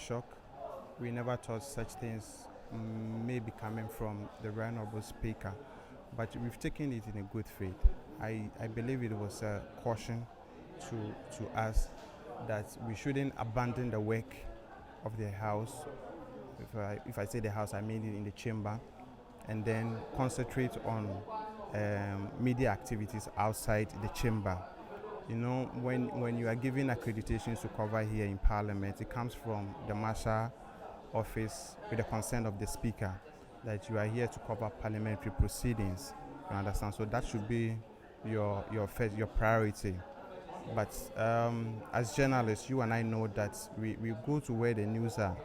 shock. We never thought such things may be coming from the Right Honourable Speaker, but we've taken it in a good faith. I believe it was a caution to us that we shouldn't abandon the work of the House. If I say the House, I mean it in the chamber, and then concentrate on media activities outside the chamber. You know, when you are given accreditations to cover here in Parliament, it comes from the Marshal Office with the consent of the Speaker that you are here to cover parliamentary proceedings. You understand? So that should be your priority. But as journalists, you and I know that we go to where the news are.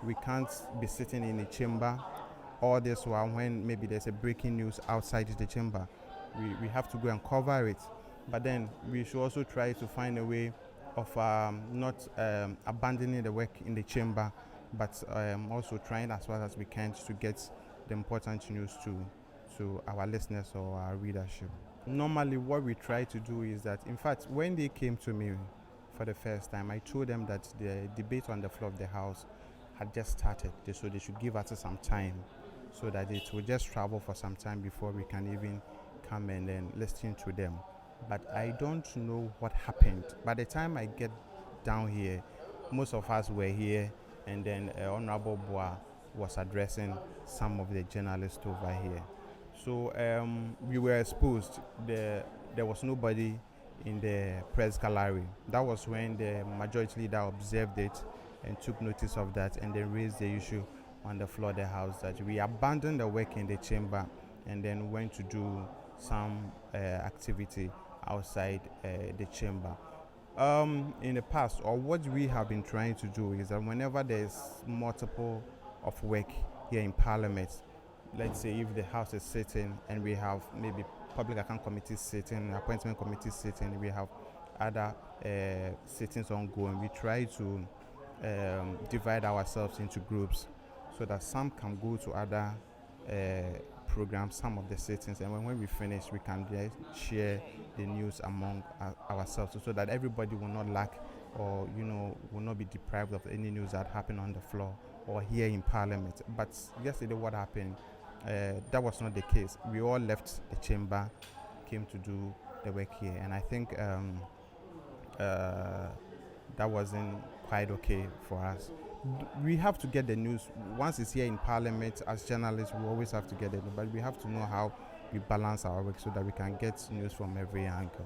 We can't be sitting in a chamber all this while when maybe there's a breaking news outside the chamber. We have to go and cover it. But then we should also try to find a way of not abandoning the work in the chamber, but also trying as well as we can to get the important news to our listeners or our readership. Normally what we try to do is that, in fact, when they came to me for the first time, I told them that the debate on the floor of the House had just started, so they should give us some time so that it will just travel for some time before we can even come and then listen to them. But I don't know what happened. By the time I get down here, most of us were here, and then Honorable Boa was addressing some of the journalists over here. So we were exposed. There was nobody in the press gallery. That was when the majority leader observed it and took notice of that, and then raised the issue on the floor of the House that we abandoned the work in the chamber and then went to do some activity outside the chamber. In the past, or what we have been trying to do, is that whenever there's multiple of work here in Parliament, let's say if the House is sitting and we have maybe public account committee sitting, appointment committee sitting, we have other sittings ongoing, we try to divide ourselves into groups so that some can go to other programs, some of the sittings, and when we finish, we can share the news among ourselves so that everybody will not lack or will not be deprived of any news that happened on the floor or here in Parliament. But yesterday what happened, that was not the case. We all left the chamber, came to do the work here, and I think that wasn't quite okay for us. We have to get the news. Once it's here in Parliament, as journalists, we always have to get it, but we have to know how we balance our work so that we can get news from every angle.